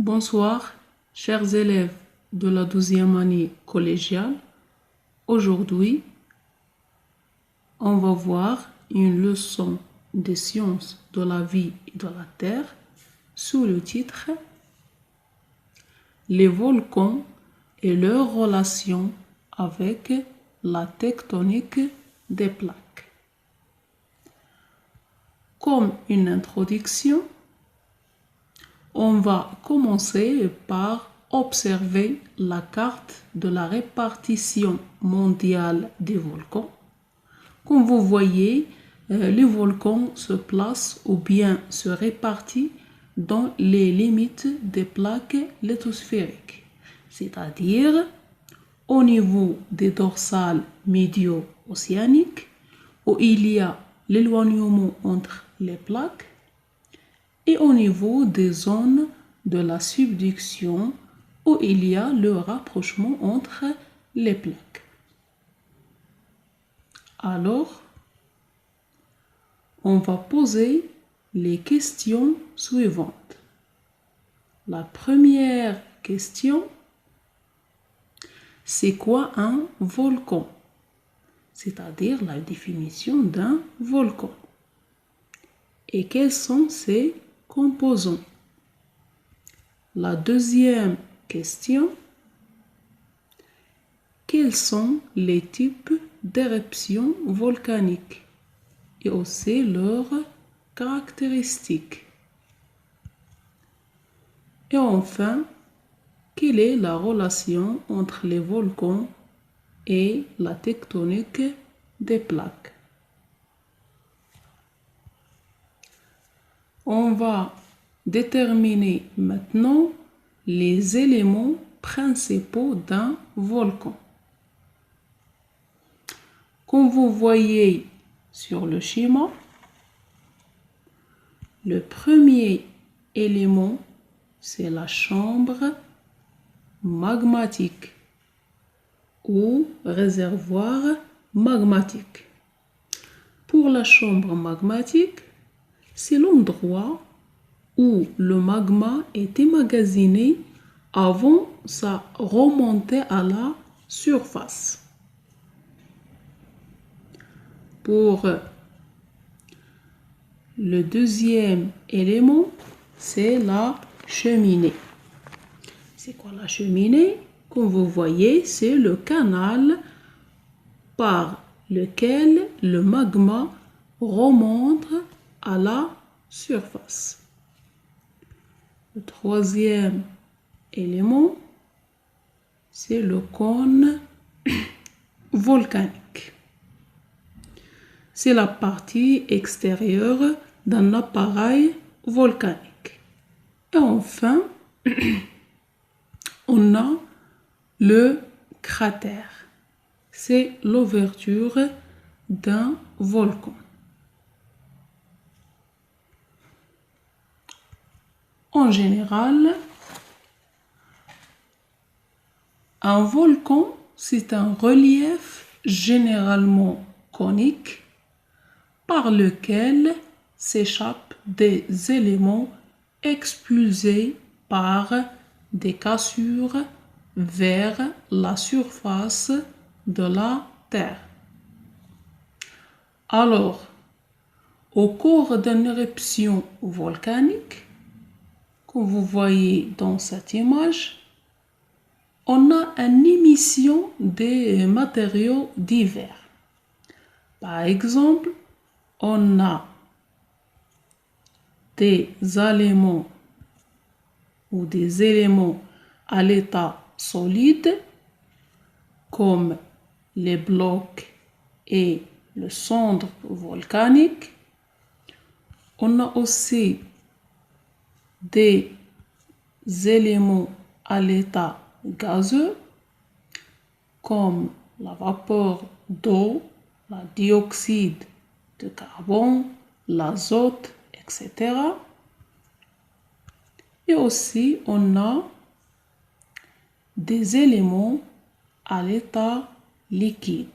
Bonsoir, chers élèves de la 12e année collégiale. Aujourd'hui, on va voir une leçon des sciences de la vie et de la terre sous le titre Les volcans et leur relation avec la tectonique des plaques. Comme une introduction, on va commencer par observer la carte de la répartition mondiale des volcans. Comme vous voyez, les volcans se placent ou bien se répartissent dans les limites des plaques lithosphériques, c'est-à-dire au niveau des dorsales médio-océaniques, où il y a l'éloignement entre les plaques, et au niveau des zones de la subduction, où il y a le rapprochement entre les plaques. Alors, on va poser les questions suivantes. La première question, c'est quoi un volcan? C'est-à-dire la définition d'un volcan. Et quels sont ses composants? La deuxième question, quels sont les types d'éruptions volcaniques et aussi leurs caractéristiques? Et enfin, quelle est la relation entre les volcans et la tectonique des plaques? On va déterminer maintenant les éléments principaux d'un volcan. Comme vous voyez sur le schéma, le premier élément, c'est la chambre magmatique ou réservoir magmatique. Pour la chambre magmatique, c'est l'endroit où le magma est emmagasiné avant sa remontée à la surface. Pour le deuxième élément, c'est la cheminée. C'est quoi la cheminée? Comme vous voyez, c'est le canal par lequel le magma remonte à la surface. Le troisième élément, c'est le cône volcanique. C'est la partie extérieure d'un appareil volcanique. Et enfin, on a le cratère. C'est l'ouverture d'un volcan. En général, un volcan, c'est un relief généralement conique par lequel s'échappent des éléments expulsés par des cassures vers la surface de la Terre. Alors, au cours d'une éruption volcanique, comme vous voyez dans cette image, on a une émission des matériaux divers. Par exemple, on a des éléments ou des éléments à l'état solide, comme les blocs et le cendre volcanique. On a aussi des éléments à l'état gazeux, comme la vapeur d'eau, le dioxyde de carbone, l'azote, etc. Et aussi, on a des éléments à l'état liquide.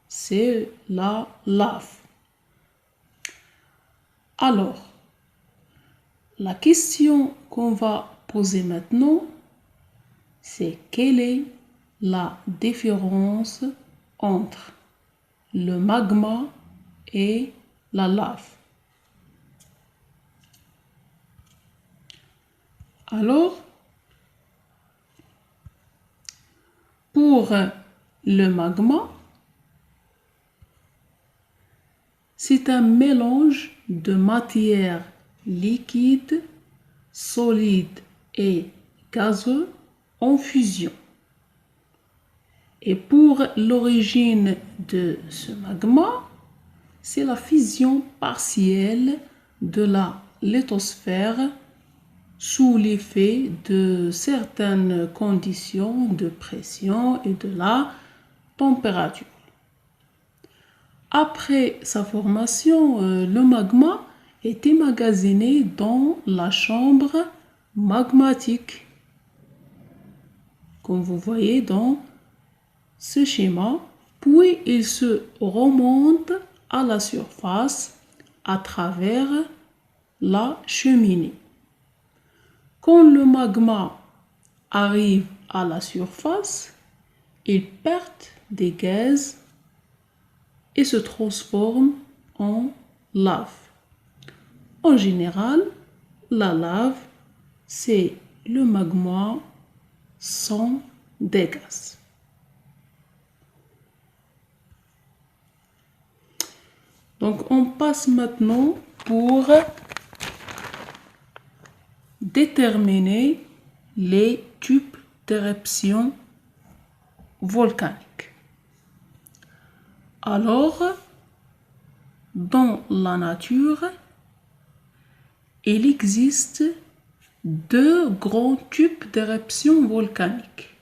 C'est la lave. Alors, La question qu'on va poser maintenant, c'est quelle est la différence entre le magma et la lave? Alors, pour le magma, c'est un mélange de matière liquide, solide et gazeux en fusion. Et pour l'origine de ce magma, c'est la fusion partielle de la lithosphère sous l'effet de certaines conditions de pression et de la température. Après sa formation, le magma est emmagasiné dans la chambre magmatique, comme vous voyez dans ce schéma, puis il se remonte à la surface à travers la cheminée. Quand le magma arrive à la surface, il perd des gaz et se transforme en lave. En général, la lave, c'est le magma sans des gaz. Donc, on passe maintenant pour déterminer les types d'éruptions volcaniques. Alors, dans la nature, il existe deux grands types d'éruptions volcaniques,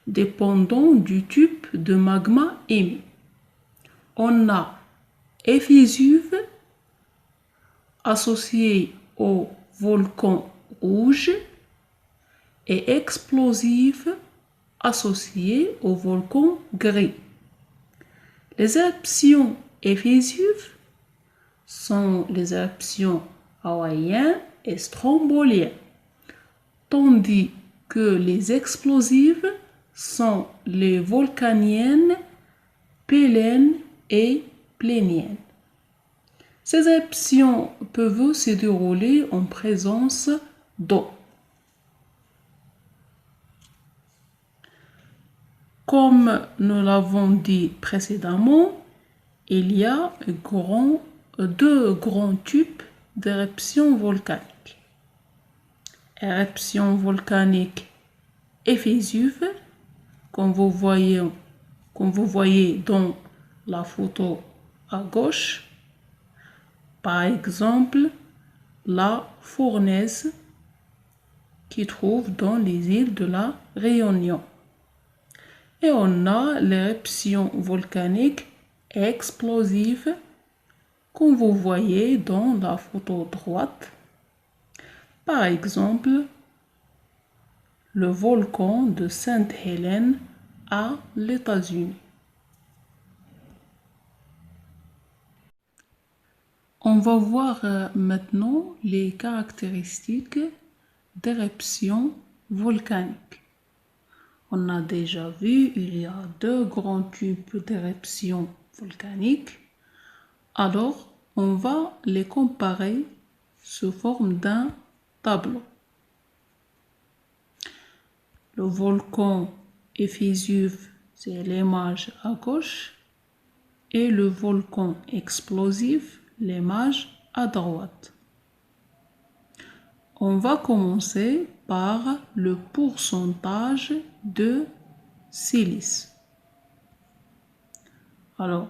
dépendant du type de magma émis. On a effusive, associée au volcan rouge, et explosive, associée au volcan gris. Les éruptions effusives sont les éruptions hawaïennes et stromboliennes, tandis que les explosives sont les volcaniennes, pélènes et pléniennes. Ces éruptions peuvent se dérouler en présence d'eau. Comme nous l'avons dit précédemment, il y a deux grands types d'éruptions volcaniques. Éruption volcanique effusive, comme vous voyez dans la photo à gauche. Par exemple, la fournaise qui trouve dans les îles de la Réunion. Et on a l'éruption volcanique explosive, comme vous voyez dans la photo droite. Par exemple, le volcan de Sainte-Hélène à l'États-Unis. On va voir maintenant les caractéristiques d'éruptions volcaniques. On a déjà vu, il y a deux grands types d'éruptions volcaniques. Alors, on va les comparer sous forme d'un tableau. Le volcan effusive, c'est l'image à gauche, et le volcan explosif, l'image à droite. On va commencer par le pourcentage de silice. Alors,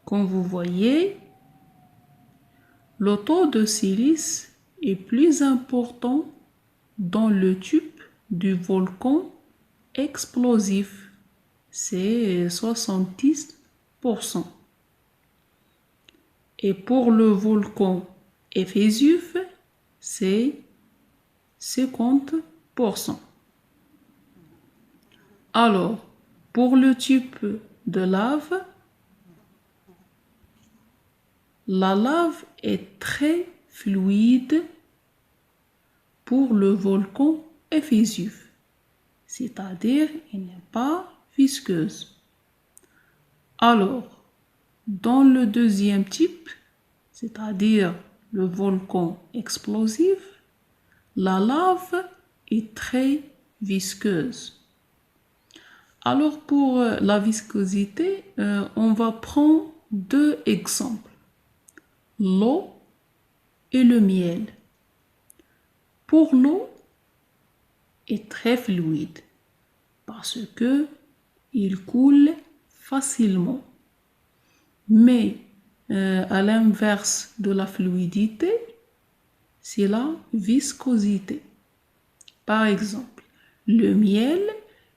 comme vous voyez, le taux de silice est plus important dans le type du volcan explosif, c'est 70%. Et pour le volcan effusive, c'est 50%. Alors, pour le type de lave, la lave est très fluide pour le volcan Vésuve, c'est-à-dire il n'est pas visqueuse. Alors, dans le deuxième type, c'est-à-dire le volcan explosif, la lave est très visqueuse. Alors pour la viscosité, on va prendre deux exemples, l'eau et le miel. Pour l'eau, est très fluide parce que il coule facilement. Mais à l'inverse de la fluidité, c'est la viscosité. Par exemple, le miel,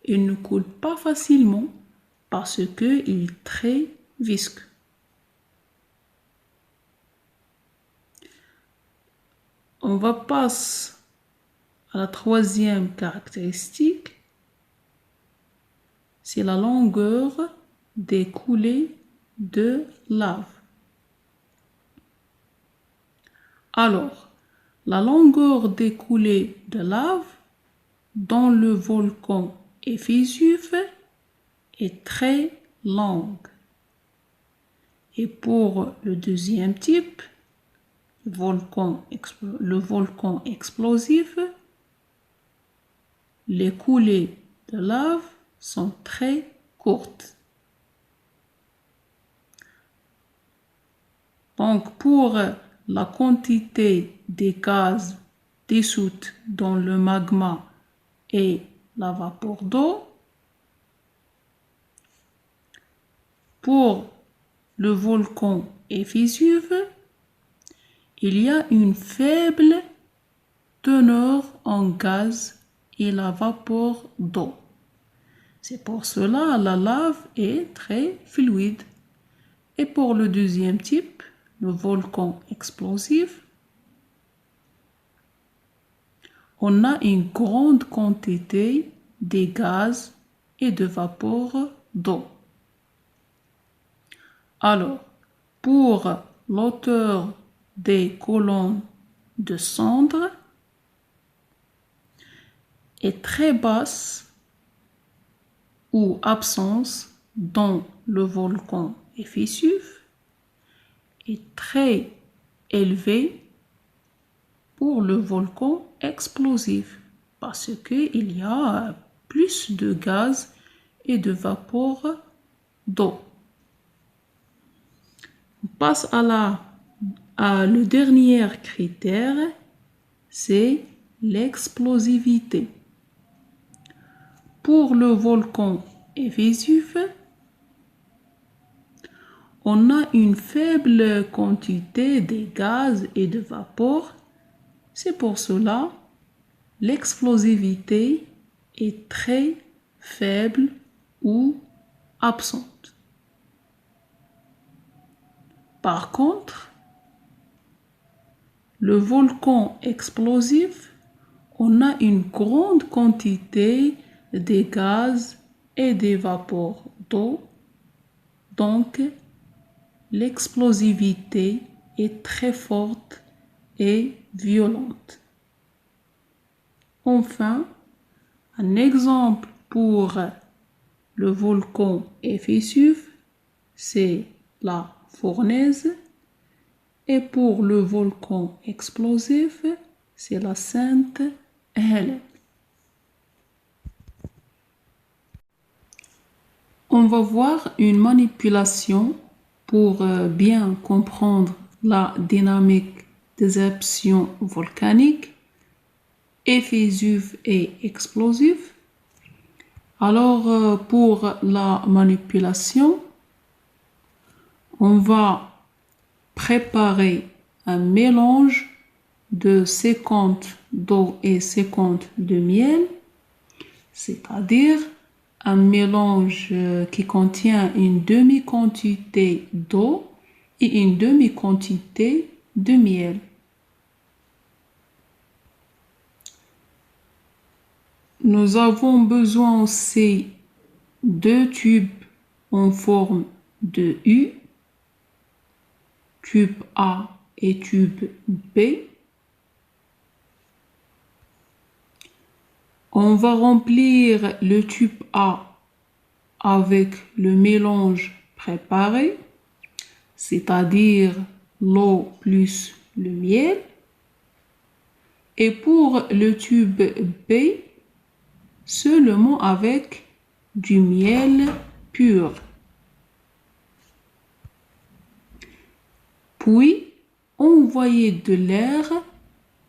il ne coule pas facilement parce qu'il est très visqueux. On va passer à la troisième caractéristique, c'est la longueur des coulées de lave. Alors, la longueur des coulées de lave dans le volcan Vésuve est très longue. Et pour le deuxième type, le volcan explosif, les coulées de lave sont très courtes. Donc, pour la quantité des gaz dissoutes dans le magma et la vapeur d'eau, pour le volcan Vésuve, il y a une faible teneur en gaz et la vapeur d'eau. C'est pour cela la lave est très fluide. Et pour le deuxième type, le volcan explosif, on a une grande quantité de gaz et de vapeur d'eau. Alors, pour l'auteur des colonnes de cendres est très basse ou absence dans le volcan Vésuve est très élevée pour le volcan explosif parce qu'il y a plus de gaz et de vapeur d'eau. On passe à le dernier critère, c'est l'explosivité. Pour le volcan Vésuve, on a une faible quantité de gaz et de vapeur. C'est pour cela l'explosivité est très faible ou absente. Par contre, le volcan explosif, on a une grande quantité de gaz et de vapeur d'eau, donc l'explosivité est très forte et violente. Enfin, un exemple pour le volcan Vésuve, c'est la fournaise, et pour le volcan explosif, c'est la Sainte Hélène. On va voir une manipulation pour bien comprendre la dynamique des éruptions volcaniques Vésuve et explosive. Alors, pour la manipulation, on va préparer un mélange de 50 d'eau et 50 de miel, c'est-à-dire un mélange qui contient une demi-quantité d'eau et une demi-quantité de miel. Nous avons besoin aussi de tubes en forme de U, tube A et tube B. On va remplir le tube A avec le mélange préparé, c'est-à-dire l'eau plus le miel. Et pour le tube B, seulement avec du miel pur. Puis, envoyer de l'air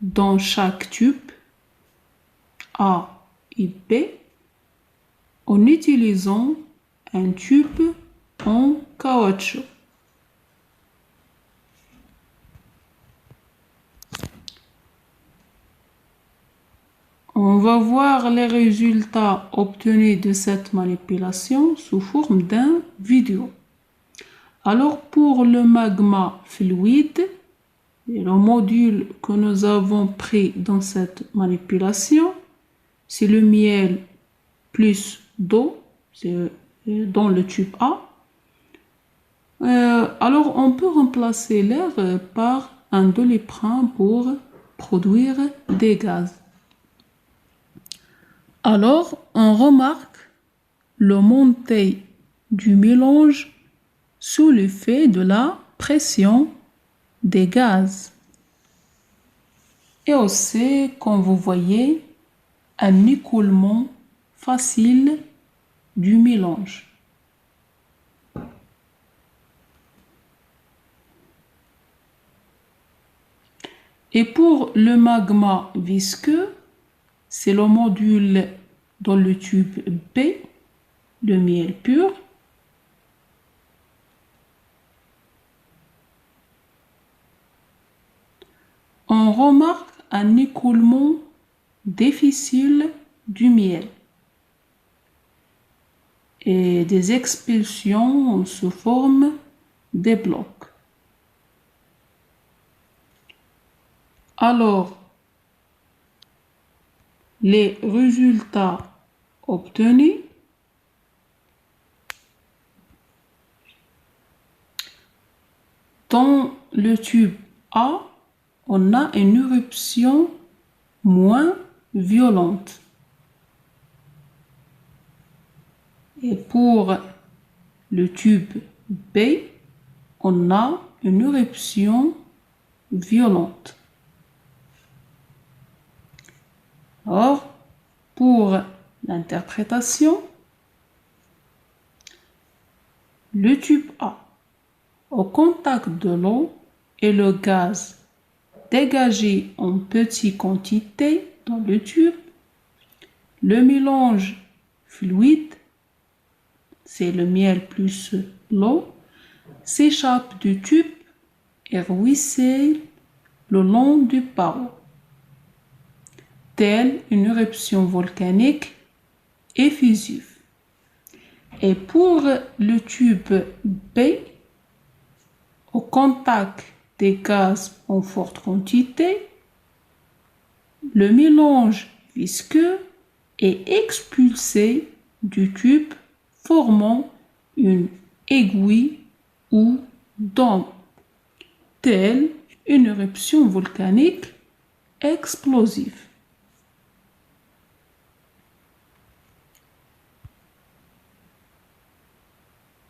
dans chaque tube A et B en utilisant un tube en caoutchouc. On va voir les résultats obtenus de cette manipulation sous forme d'un vidéo. Alors pour le magma fluide, le module que nous avons pris dans cette manipulation, c'est le miel plus d'eau, c'est dans le tube A. Alors on peut remplacer l'air par un doliprane pour produire des gaz. Alors on remarque le montée du mélange sous l'effet de la pression des gaz. Et aussi, comme vous voyez, un écoulement facile du mélange. Et pour le magma visqueux, c'est le module dans le tube B, le miel pur. On remarque un écoulement difficile du miel et des expulsions sous forme des blocs. Alors, les résultats obtenus dans le tube A, on a une éruption moins violente. Et pour le tube B, on a une éruption violente. Or, pour l'interprétation, le tube A, au contact de l'eau et le gaz dégagé en petite quantité dans le tube, le mélange fluide, c'est le miel plus l'eau, s'échappe du tube et ruisselle le long du barreau, telle une éruption volcanique effusive. Et pour le tube B, au contact des gaz en forte quantité, le mélange visqueux est expulsé du tube, formant une aiguille ou dôme, telle une éruption volcanique explosive.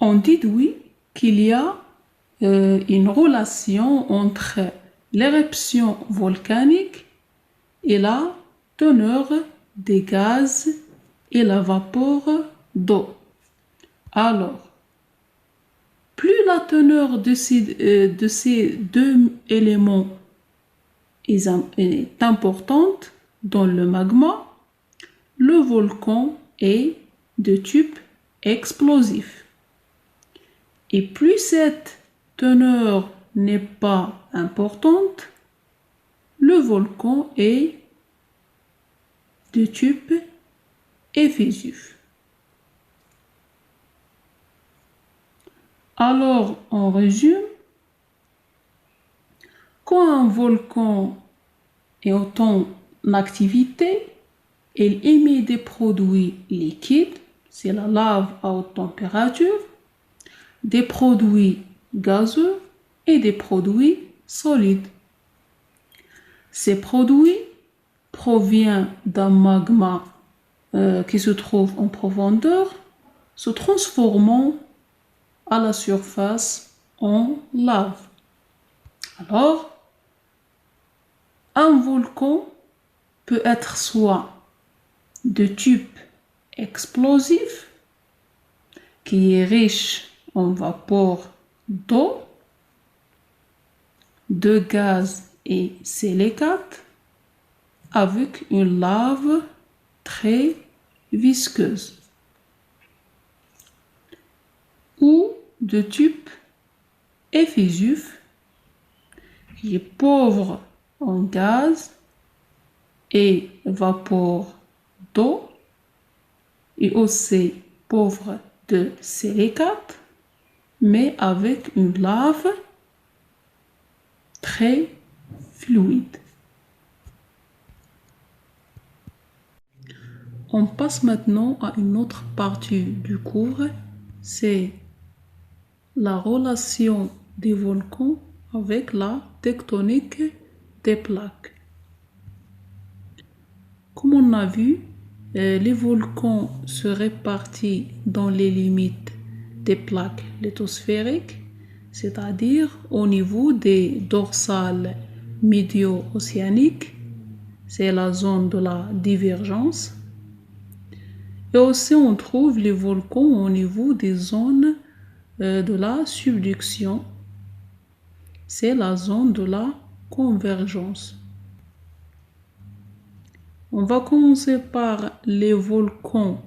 On déduit qu'il y a une relation entre l'éruption volcanique et la teneur des gaz et la vapeur d'eau. Alors, plus la teneur de ces deux éléments est importante dans le magma, le volcan est de type explosif. Et plus cette teneur n'est pas importante, le volcan est de type effusif. Alors, on résume. Quand un volcan est en activité, il émet des produits liquides, c'est la lave à haute température, des produits gazeux et des produits solides. Ces produits proviennent d'un magma qui se trouve en profondeur se transformant à la surface en lave. Alors, un volcan peut être soit de type explosif, qui est riche en vapeur d'eau, de gaz et silicate, avec une lave très visqueuse, ou de type effusif, qui est pauvre en gaz et vapeur d'eau, et aussi pauvre de silicate, mais avec une lave très fluide. On passe maintenant à une autre partie du cours, c'est la relation des volcans avec la tectonique des plaques. Comme on a vu, les volcans se répartissent dans les limites des plaques lithosphériques, c'est-à-dire au niveau des dorsales médio-océaniques, c'est la zone de la divergence. Et aussi on trouve les volcans au niveau des zones de la subduction, c'est la zone de la convergence. On va commencer par les volcans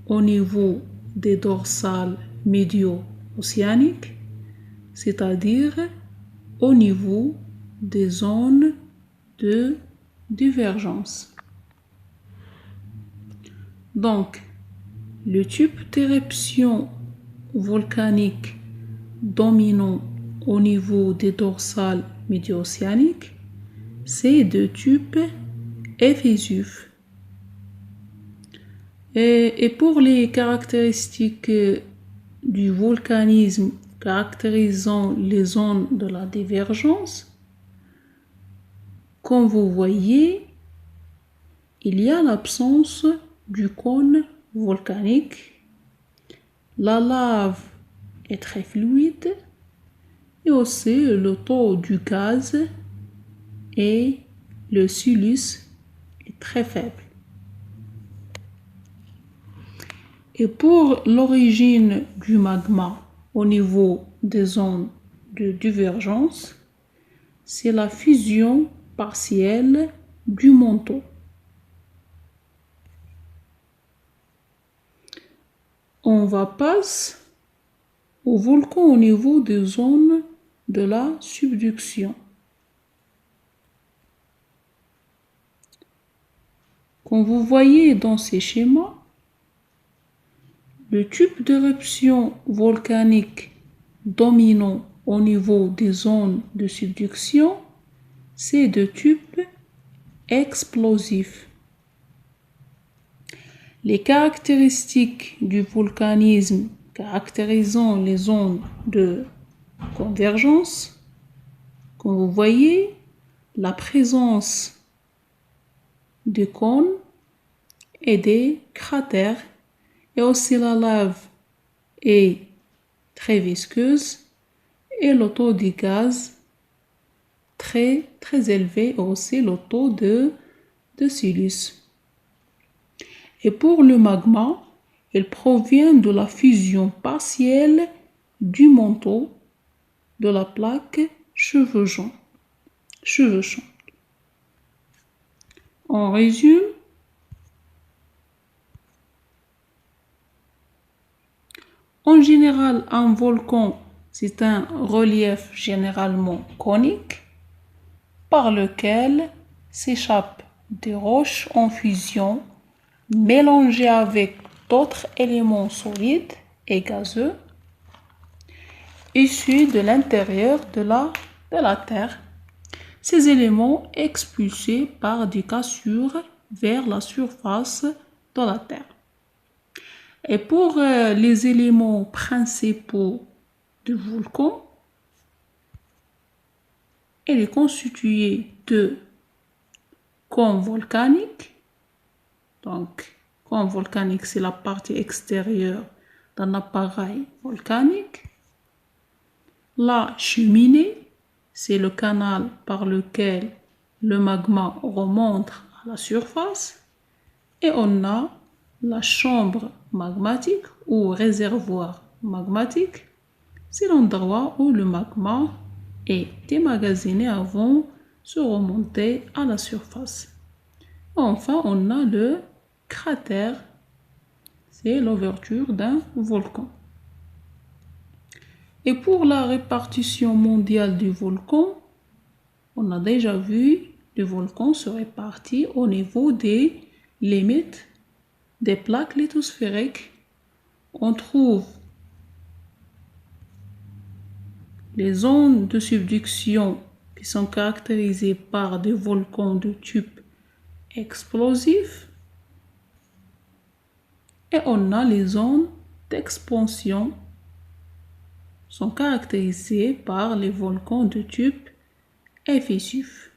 au niveau des dorsales médio-océaniques, c'est-à-dire au niveau des zones de divergence. Donc, le type d'éruption volcanique dominant au niveau des dorsales médio-océaniques, c'est de type effusif. Et pour les caractéristiques du volcanisme caractérisant les zones de la divergence, comme vous voyez, il y a l'absence du cône volcanique, la lave est très fluide et aussi le taux du gaz et le silice est très faible. Et pour l'origine du magma au niveau des zones de divergence, c'est la fusion partielle du manteau. On va passer au volcan au niveau des zones de la subduction. Comme vous voyez dans ces schémas, le type d'éruption volcanique dominant au niveau des zones de subduction, c'est de type explosif. Les caractéristiques du volcanisme caractérisant les zones de convergence, comme vous voyez, la présence de cônes et des cratères, et aussi la lave est très visqueuse et le taux de gaz très élevé, et aussi le taux de silice. Et pour le magma, il provient de la fusion partielle du manteau de la plaque chevauchante. En résume, en général, un volcan, c'est un relief généralement conique par lequel s'échappent des roches en fusion mélangées avec d'autres éléments solides et gazeux issus de l'intérieur de la Terre. Ces éléments expulsés par des cassures vers la surface de la Terre. Et pour les éléments principaux du volcan, il est constitué de cônes volcaniques, donc Cône volcanique, c'est la partie extérieure d'un appareil volcanique. La cheminée, c'est le canal par lequel le magma remonte à la surface. Et on a la chambre magmatique ou réservoir magmatique. C'est l'endroit où le magma est emmagasiné avant de se remonter à la surface. Enfin, on a le cratère. C'est l'ouverture d'un volcan. Et pour la répartition mondiale du volcan, on a déjà vu le volcan se répartit au niveau des limites des plaques lithosphériques. On trouve les zones de subduction qui sont caractérisées par des volcans de type explosif. Et on a les zones d'expansion sont caractérisées par les volcans de type effusif.